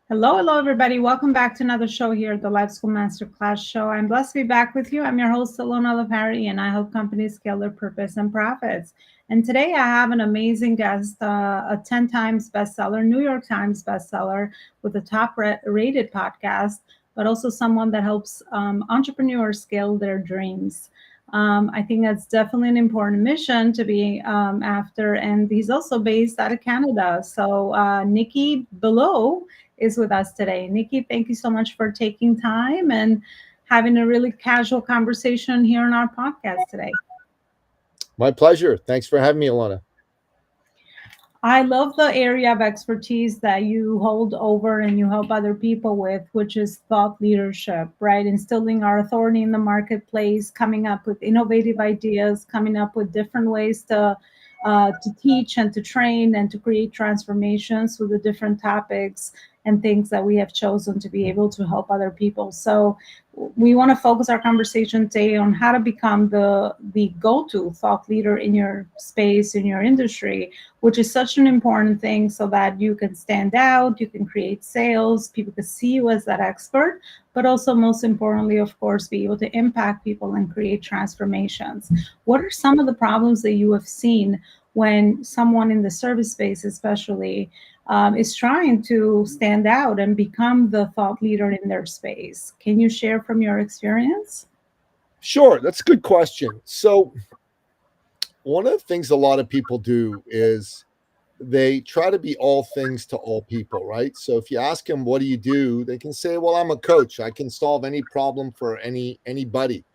Hello, hello, everybody. Welcome back to another show here at the Life School Masterclass Show. I'm blessed to be back with you. I'm your host, Alona Lepari, and I help companies scale their purpose and profits. And today I have an amazing guest, a 10 times bestseller, New York Times bestseller, with a top rated podcast, but also someone that helps entrepreneurs scale their dreams. I think that's definitely an important mission to be after. And he's also based out of Canada. So, Nicky Billou is with us today. Nikki, thank you so much for taking time and having a really casual conversation here on our podcast today. My pleasure. Thanks for having me, Alana. I love the area of expertise that you hold over and you help other people with, which is thought leadership, right? Instilling our authority in the marketplace, coming up with innovative ideas, coming up with different ways to teach and to train and to create transformations with the different topics and things that we have chosen to be able to help other people. So we want to focus our conversation today on how to become the go-to thought leader in your space, in your industry, which is such an important thing so that you can stand out, you can create sales, people can see you as that expert, but also most importantly, of course, be able to impact people and create transformations. What are some of the problems that you have seen when someone in the service space, especially, is trying to stand out and become the thought leader in their space? Can you share from your experience? Sure, that's a good question. So, one of the things a lot of people do is they try to be all things to all people, right? So, if you ask them, "What do you do?" they can say, "Well, I'm a coach. I can solve any problem for anybody."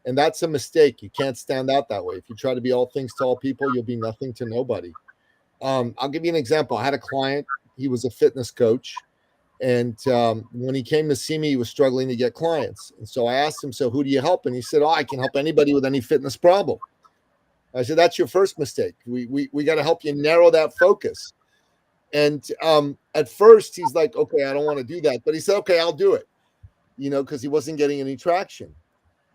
And that's a mistake. You can't stand out that way. If you try to be all things to all people, you'll be nothing to nobody. I'll give you an example. I had a client. He was a fitness coach. And when he came to see me, he was struggling to get clients. And so I asked him, "So who do you help?" And he said, "Oh, I can help anybody with any fitness problem." I said, "That's your first mistake. We got to help you narrow that focus." And at first, he's like, "Okay, I don't want to do that." But he said, "Okay, I'll do it," because he wasn't getting any traction.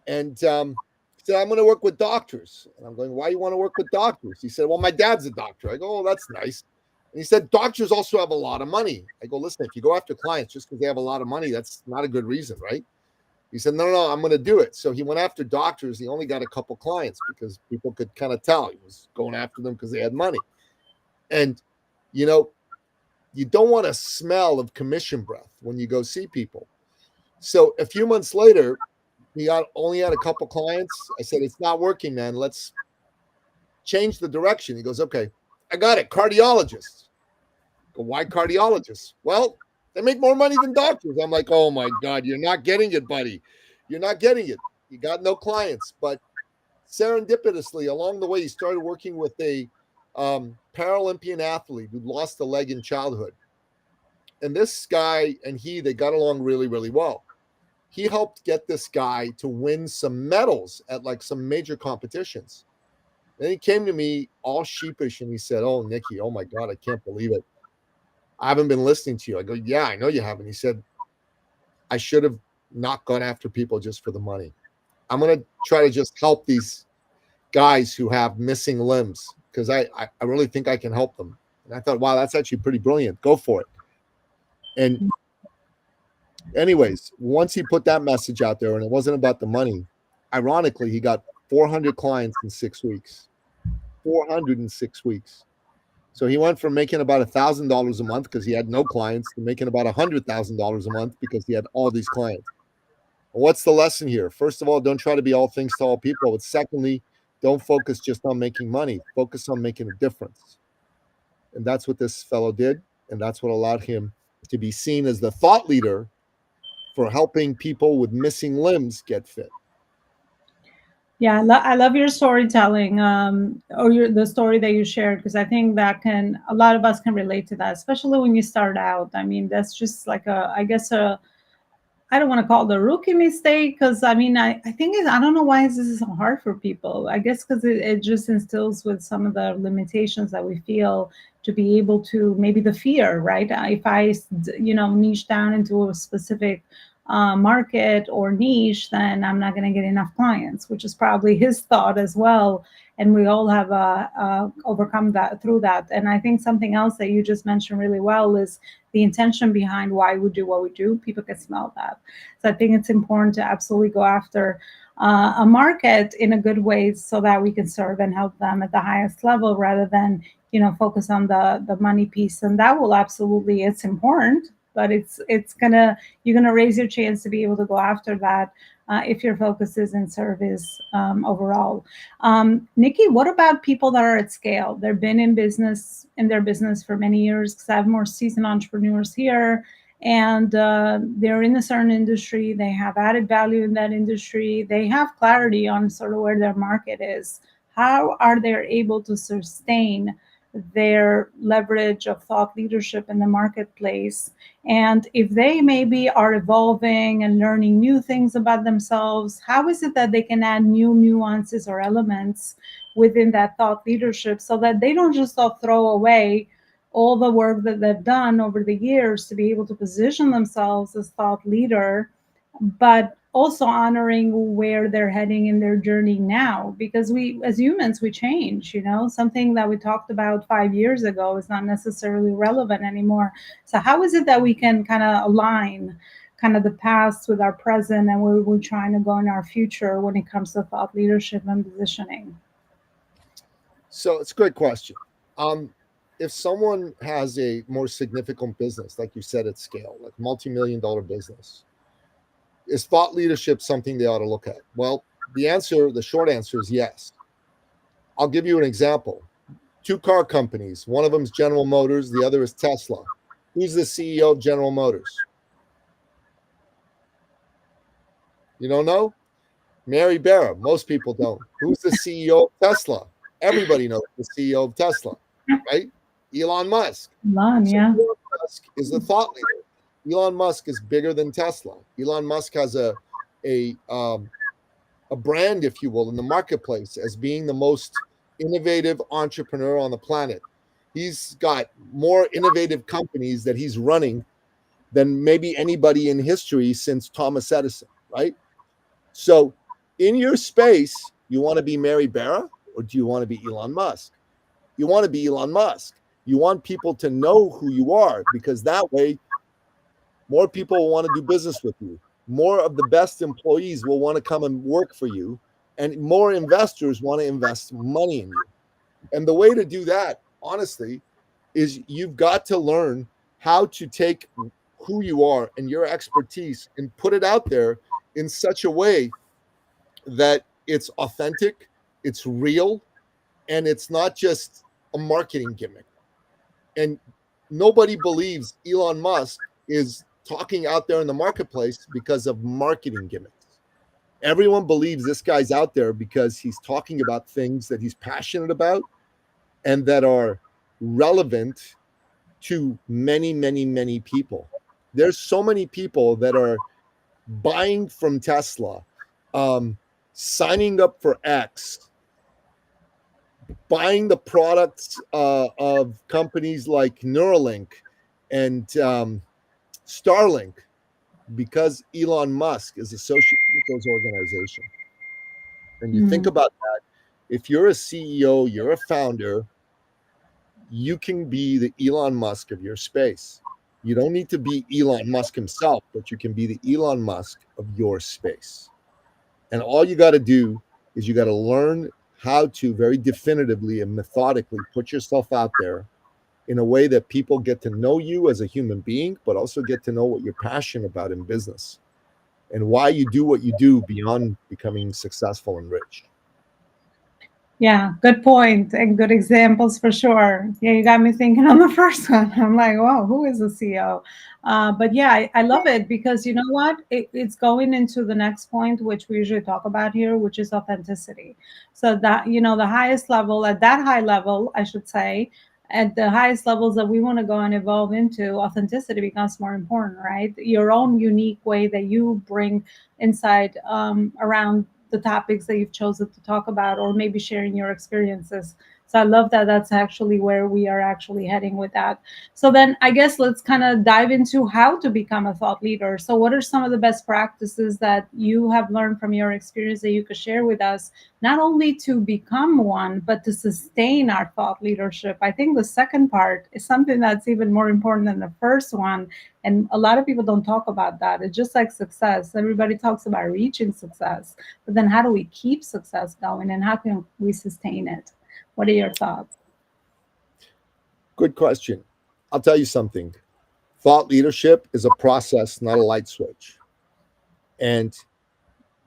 And he said, "I'm going to work with doctors." And I'm going, "Why you want to work with doctors?" He said, "Well, my dad's a doctor." I go, "Oh, that's nice." And he said, "Doctors also have a lot of money." I go, "Listen, if you go after clients just because they have a lot of money, that's not a good reason, right?" He said, "No, no, no, I'm going to do it." So he went after doctors. He only got a couple clients because people could kind of tell he was going after them because they had money. And, you know, you don't want a smell of commission breath when you go see people. So a few months later, he got only had a couple clients. I said, "It's not working, man. Let's change the direction." He goes, "Okay, I got it. Cardiologists." I go, "Why cardiologists?" "Well, they make more money than doctors." I'm like, "Oh my God, you're not getting it, buddy. You're not getting it. You got no clients." But serendipitously, along the way, he started working with a Paralympian athlete who lost a leg in childhood. And this guy and they got along really, really well. He helped get this guy to win some medals at like some major competitions. Then he came to me all sheepish and he said, "Oh, Nikki, oh my God, I can't believe it. I haven't been listening to you." I go, "Yeah, I know you haven't." He said, "I should have not gone after people just for the money. I'm going to try to just help these guys who have missing limbs because I really think I can help them." And I thought, wow, that's actually pretty brilliant. Go for it. And anyways, once he put that message out there and it wasn't about the money, ironically, he got 400 clients in 6 weeks. 406 weeks. So he went from making about $1,000 a month because he had no clients to making about $100,000 a month because he had all these clients. Well, what's the lesson here? First of all, don't try to be all things to all people. But secondly, don't focus just on making money. Focus on making a difference. And that's what this fellow did. And that's what allowed him to be seen as the thought leader for helping people with missing limbs get fit. Yeah, I love your storytelling, or the story that you shared, because I think that a lot of us can relate to that, especially when you start out. I mean, that's just like I guess I don't want to call it a rookie mistake because I mean, I think I don't know why this is so hard for people. I guess because it just instills with some of the limitations that we feel to be able to maybe the fear, right? If I, niche down into a specific market or niche, then I'm not going to get enough clients, which is probably his thought as well. And we all have overcome that through that. And I think something else that you just mentioned really well is the intention behind why we do what we do. People can smell that. So I think it's important to absolutely go after a market in a good way so that we can serve and help them at the highest level rather than focus on the money piece. And that will absolutely, it's important, but it's gonna you're gonna raise your chance to be able to go after that if your focus is in service overall. Nikki, what about people that are at scale? They've been in their business for many years, because I have more seasoned entrepreneurs here, and they're in a certain industry. They have added value in that industry. They have clarity on sort of where their market is. How are they able to sustain their leverage of thought leadership in the marketplace? And if they maybe are evolving and learning new things about themselves, how is it that they can add new nuances or elements within that thought leadership so that they don't just throw away all the work that they've done over the years to be able to position themselves as thought leader, but also honoring where they're heading in their journey now? Because we as humans, we change. Something that we talked about 5 years ago is not necessarily relevant anymore. So how is it that we can kind of align kind of the past with our present and where we're trying to go in our future when it comes to thought leadership and positioning? So it's a great question. Um, if someone has a more significant business, like you said, at scale, like multi-million dollar business, is thought leadership something they ought to look at? Well, the short answer is yes. I'll give you an example. Two car companies, one of them is General Motors, the other is Tesla. Who's the CEO of General Motors? You don't know? Mary Barra. Most people don't. Who's the CEO of Tesla? Everybody knows the CEO of Tesla, right? Elon Musk. Learn, So yeah. Elon Musk is the thought leader. Elon Musk is bigger than Tesla. Elon Musk has a um, a brand, if you will, in the marketplace as being the most innovative entrepreneur on the planet. He's got more innovative companies that he's running than maybe anybody in history since Thomas Edison, right? So, in your space, you want to be Mary Barra or do you want to be Elon Musk? You want to be Elon Musk. You want people to know who you are because that way more people will want to do business with you. More of the best employees will want to come and work for you, and more investors want to invest money in you. And the way to do that, honestly, is you've got to learn how to take who you are and your expertise and put it out there in such a way that it's authentic, it's real, and it's not just a marketing gimmick. And nobody believes Elon Musk is talking out there in the marketplace because of marketing gimmicks. Everyone believes this guy's out there because he's talking about things that he's passionate about and that are relevant to many, many, many people. There's so many people that are buying from Tesla, um, signing up for X, buying the products of companies like Neuralink and Starlink because Elon Musk is associated with those organizations. And you think Mm. about that, if you're a CEO, you're a founder, you can be the Elon Musk of your space. You don't need to be Elon Musk himself, but you can be the Elon Musk of your space. And all you got to do is you got to learn how to very definitively and methodically put yourself out there in a way that people get to know you as a human being, but also get to know what you're passionate about in business and why you do what you do beyond becoming successful and rich. Yeah, good point and good examples for sure. Yeah, you got me thinking on the first one. I'm like, whoa, who is a CEO? But yeah, I love it because you know what? It's going into the next point, which we usually talk about here, which is authenticity. So that, the highest level, at that high level, I should say, at the highest levels that we want to go and evolve into, authenticity becomes more important, right? Your own unique way that you bring inside around the topics that you've chosen to talk about, or maybe sharing your experiences So I love that that's actually where we are actually heading with that. So then I guess let's kind of dive into how to become a thought leader. So what are some of the best practices that you have learned from your experience that you could share with us, not only to become one, but to sustain our thought leadership? I think the second part is something that's even more important than the first one. And a lot of people don't talk about that. It's just like success. Everybody talks about reaching success, but then how do we keep success going and how can we sustain it? What are your thoughts? Good question. I'll tell you something. Thought leadership is a process, not a light switch. And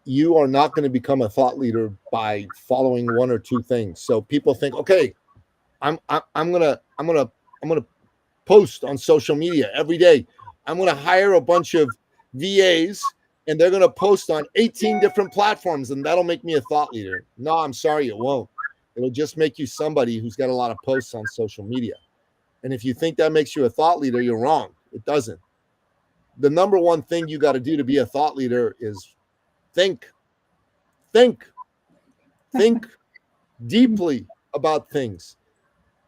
you are not going to become a thought leader by following one or two things. So people think, okay, I'm gonna post on social media every day. I'm gonna hire a bunch of VAs and they're gonna post on 18 different platforms, and that'll make me a thought leader. No, I'm sorry, it won't. It'll just make you somebody who's got a lot of posts on social media. And if you think that makes you a thought leader, you're wrong. It doesn't. The number one thing you got to do to be a thought leader is think, think, think deeply about things.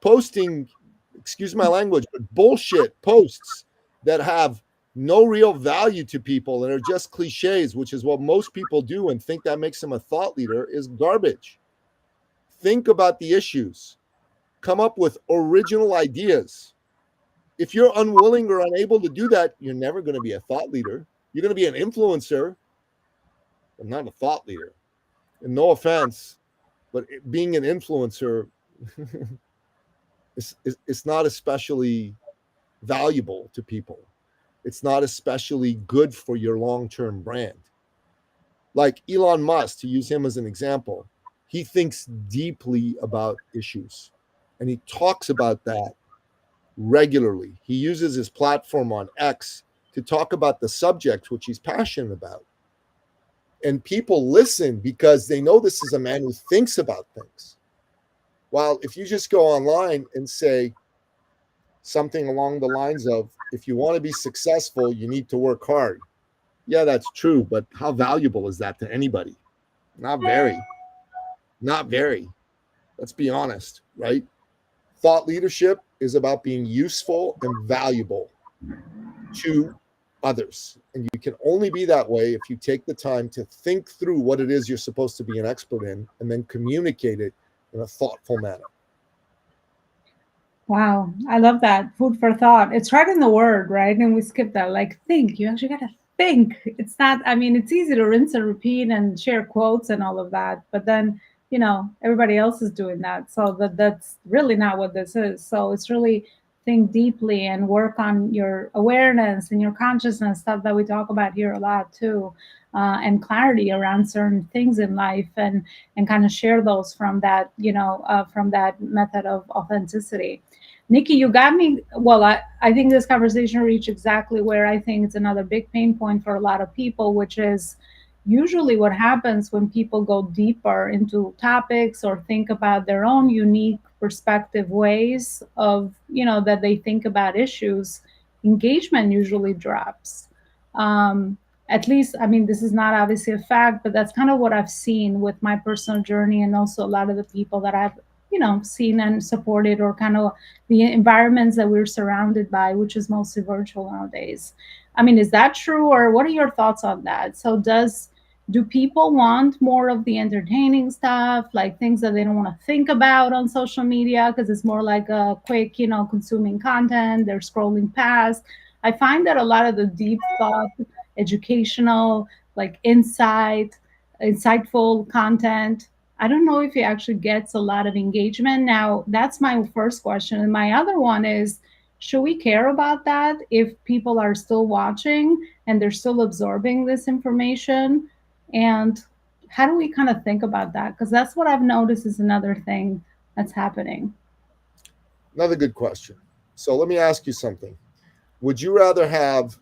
Posting, excuse my language, but bullshit posts that have no real value to people and are just cliches, which is what most people do and think that makes them a thought leader, is garbage. Think about the issues, come up with original ideas. If you're unwilling or unable to do that, you're never going to be a thought leader. You're going to be an influencer, but not a thought leader. And no offense, but being an influencer is not especially valuable to people. It's not especially good for your long term brand. Like Elon Musk, to use him as an example, he thinks deeply about issues and he talks about that regularly. He uses his platform on X to talk about the subjects which he's passionate about. And people listen because they know this is a man who thinks about things. While if you just go online and say something along the lines of, if you want to be successful, you need to work hard. Yeah, that's true. But how valuable is that to anybody? Not very. Not very. Let's be honest, right? Thought leadership is about being useful and valuable to others. And you can only be that way if you take the time to think through what it is you're supposed to be an expert in and then communicate it in a thoughtful manner. Wow, I love that. Food for thought. It's right in the word, right? And we skip that. Like, think. You actually got to think. It's not, I mean, it's easy to rinse and repeat and share quotes and all of that. But then, everybody else is doing that. So that's really not what this is. So it's really think deeply and work on your awareness and your consciousness, stuff that we talk about here a lot too. And clarity around certain things in life and kind of share those from that, from that method of authenticity. Nikki, you got me. Well, I think this conversation reached exactly where I think it's another big pain point for a lot of people, which is usually what happens when people go deeper into topics or think about their own unique perspective ways of, that they think about issues, engagement usually drops. At least, I mean, this is not obviously a fact, but that's kind of what I've seen with my personal journey and also a lot of the people that I've seen and supported, or kind of the environments that we're surrounded by, which is mostly virtual nowadays. I mean, is that true, or what are your thoughts on that? So do people want more of the entertaining stuff, like things that they don't want to think about on social media because it's more like a quick, consuming content, they're scrolling past? I find that a lot of the deep thought, educational, like insightful content, I don't know if it actually gets a lot of engagement. Now, that's my first question. And my other one is, should we care about that if people are still watching and they're still absorbing this information? And how do we kind of think about that? Because that's what I've noticed is another thing that's happening. Another good question. So let me ask you something. Would you rather have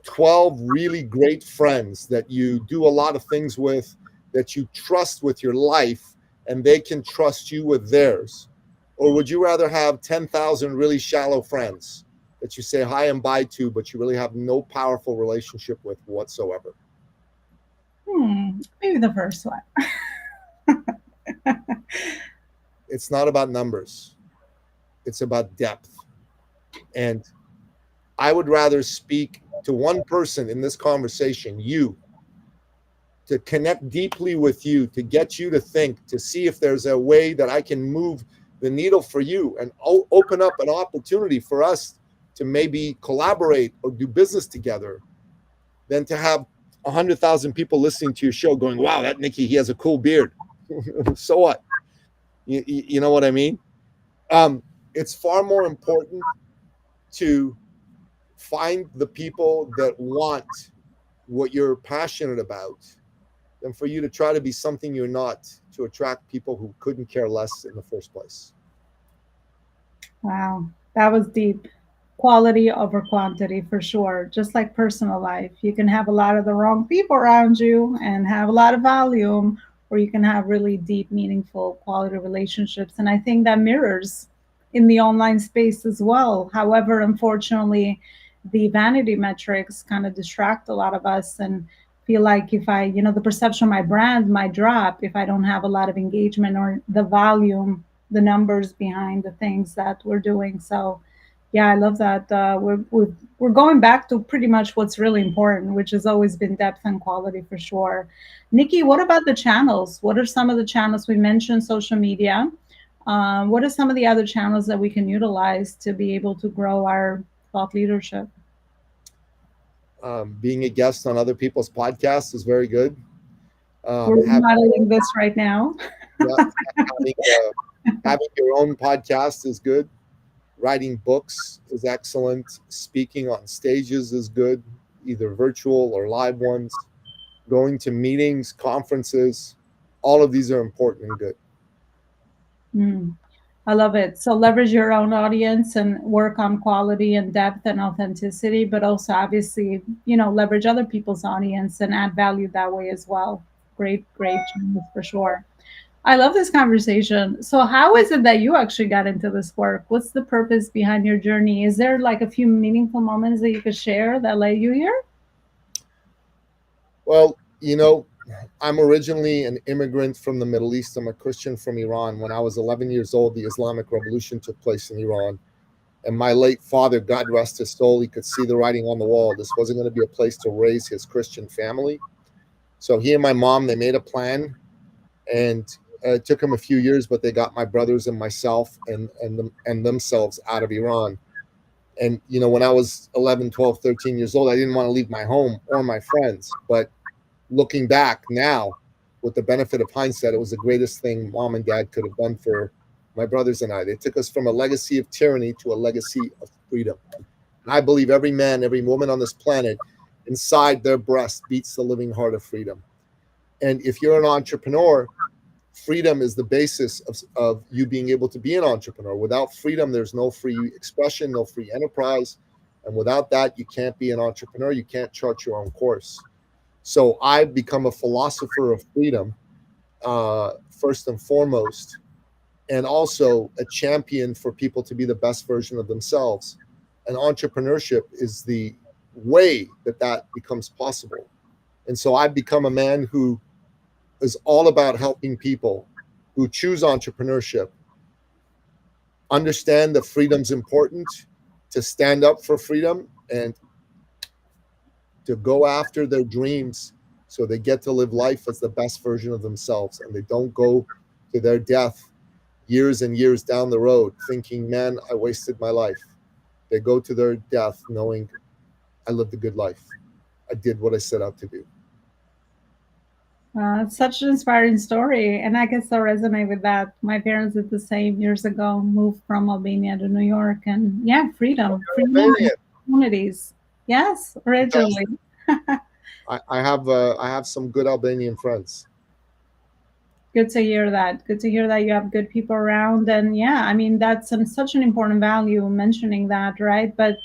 12 really great friends that you do a lot of things with, that you trust with your life, and they can trust you with theirs? Or would you rather have 10,000 really shallow friends that you say hi and bye to, but you really have no powerful relationship with whatsoever? Maybe the first one. It's not about numbers, it's about depth. And I would rather speak to one person in this conversation, you, to connect deeply with you, to get you to think, to see if there's a way that I can move the needle for you and open up an opportunity for us to maybe collaborate or do business together, than to have 100,000 people listening to your show going, wow, that Nicky, he has a cool beard. So what? You know what I mean? It's far more important to find the people that want what you're passionate about than for you to try to be something you're not to attract people who couldn't care less in the first place. Wow, that was deep. Quality over quantity for sure. Just like personal life, you can have a lot of the wrong people around you and have a lot of volume, or you can have really deep, meaningful, quality relationships. And I think that mirrors in the online space as well. However, unfortunately, the vanity metrics kind of distract a lot of us and feel like if I, the perception of my brand might drop if I don't have a lot of engagement or the volume, the numbers behind the things that we're doing. So, yeah, I love that. We're going back to pretty much what's really important, which has always been depth and quality for sure. Nikki, what about the channels? What are some of the channels we mentioned? Social media. What are some of the other channels that we can utilize to be able to grow our thought leadership? Being a guest on other people's podcasts is very good. We're Having modeling this right now. yeah, having, having your own podcast is good. Writing books is excellent. Speaking on stages is good, either virtual or live ones. Going to meetings, conferences, all of these are important and good. Mm. I love it. So leverage your own audience and work on quality and depth and authenticity, but also obviously, leverage other people's audience and add value that way as well. Great, great channels for sure. I love this conversation. So how is it that you actually got into this work? What's the purpose behind your journey? Is there like a few meaningful moments that you could share that led you here? Well, I'm originally an immigrant from the Middle East. I'm a Christian from Iran. When I was 11 years old, the Islamic Revolution took place in Iran. And my late father, God rest his soul, he could see the writing on the wall. This wasn't going to be a place to raise his Christian family. So he and my mom, they made a plan, and it took them a few years, but they got my brothers and myself and themselves out of Iran. And when I was 11, 12, 13 years old, I didn't want to leave my home or my friends. But looking back now, with the benefit of hindsight, it was the greatest thing mom and dad could have done for my brothers and I. They took us from a legacy of tyranny to a legacy of freedom. And I believe every man, every woman on this planet, inside their breast beats the living heart of freedom. And if you're an entrepreneur, freedom is the basis of you being able to be an entrepreneur. Without freedom, there's no free expression, no free enterprise. And without that, you can't be an entrepreneur. You can't chart your own course. So I've become a philosopher of freedom, first and foremost, and also a champion for people to be the best version of themselves. And entrepreneurship is the way that that becomes possible. And so I've become a man who is all about helping people who choose entrepreneurship understand that freedom's important, to stand up for freedom, and to go after their dreams so they get to live life as the best version of themselves, and they don't go to their death years and years down the road thinking, man, I wasted my life. They go to their death knowing I lived a good life. I did what I set out to do. It's such an inspiring story, and I can so resonate with that. My parents did the same years ago, moved from Albania to New York, and yeah, freedom and Albanian. opportunities. Yes, originally. Fantastic. I have some good Albanian friends. Good to hear that. Good to hear that you have good people around. And yeah, I mean, that's such an important value mentioning that, right? But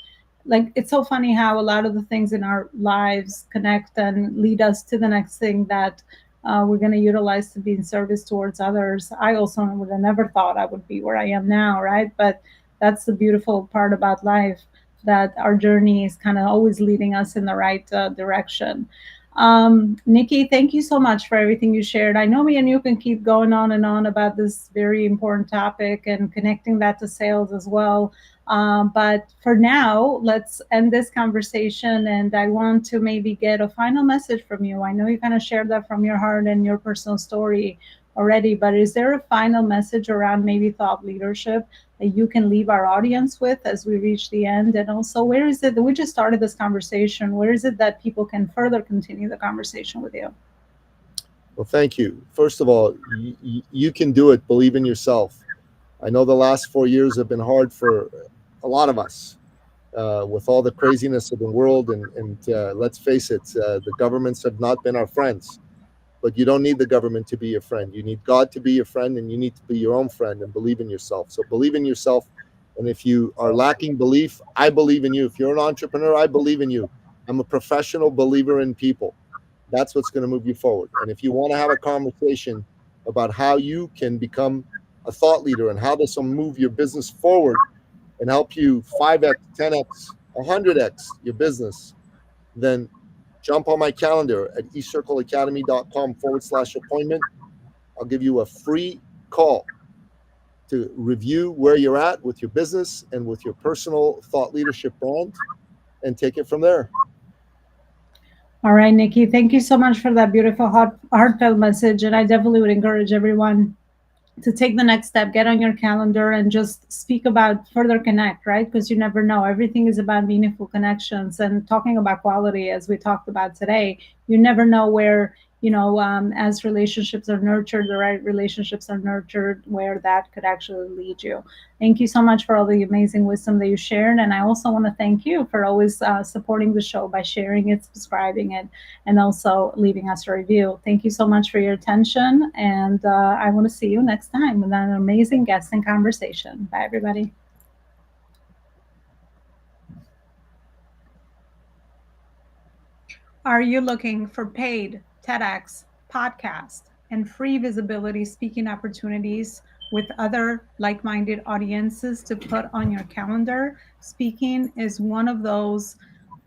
like, it's so funny how a lot of the things in our lives connect and lead us to the next thing that we're going to utilize to be in service towards others. I also would have never thought I would be where I am now, right? But that's the beautiful part about life, that our journey is kind of always leading us in the right direction. Nikki, thank you so much for everything you shared. I know me and you can keep going on and on about this very important topic and connecting that to sales as well. But for now, let's end this conversation. And I want to maybe get a final message from you. I know you kind of shared that from your heart and your personal story already, but is there a final message around maybe thought leadership that you can leave our audience with as we reach the end? And also, where is it that we just started this conversation? Where is it that people can further continue the conversation with you? Well, thank you. First of all, you can do it. Believe in yourself. I know the last 4 years have been hard for a lot of us with all the craziness of the world. And let's face it, the governments have not been our friends. But you don't need the government to be your friend. You need God to be your friend, and you need to be your own friend and believe in yourself. So believe in yourself. And if you are lacking belief, I believe in you. If you're an entrepreneur, I believe in you. I'm a professional believer in people. That's what's going to move you forward. And if you want to have a conversation about how you can become a thought leader and how this will move your business forward and help you 5x, 10x, 100x your business, then jump on my calendar at ecircleacademy.com/appointment. I'll give you a free call to review where you're at with your business and with your personal thought leadership brand and take it from there. All right, Nikki, thank you so much for that beautiful, heartfelt message. And I definitely would encourage everyone to take the next step, get on your calendar and just speak about further connect, right? Because you never know. Everything is about meaningful connections and talking about quality, as we talked about today. You never know where, as relationships are nurtured, the right relationships are nurtured, where that could actually lead you. Thank you so much for all the amazing wisdom that you shared. And I also want to thank you for always supporting the show by sharing it, subscribing it, and also leaving us a review. Thank you so much for your attention. And I want to see you next time with an amazing guest and conversation. Bye, everybody. Are you looking for paid TEDx, podcast, and free visibility speaking opportunities with other like minded audiences to put on your calendar? Speaking is one of those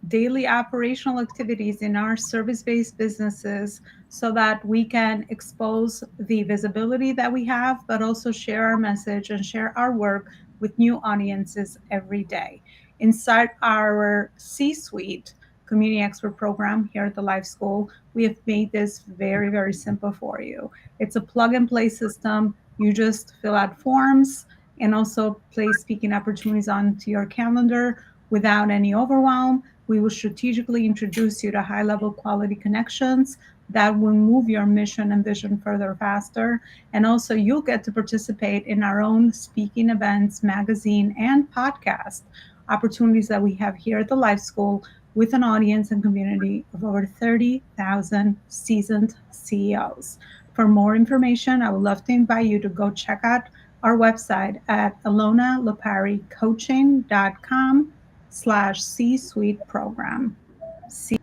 daily operational activities in our service based businesses so that we can expose the visibility that we have, but also share our message and share our work with new audiences every day. Inside our C suite community expert program here at the Life School, we have made this very, very simple for you. It's a plug and play system. You just fill out forms and also place speaking opportunities onto your calendar without any overwhelm. We will strategically introduce you to high level quality connections that will move your mission and vision further faster. And also, you'll get to participate in our own speaking events, magazine, and podcast opportunities that we have here at the Life School with an audience and community of over 30,000 seasoned CEOs. For more information, I would love to invite you to go check out our website at alonaloparicoaching.com/C-suite program. See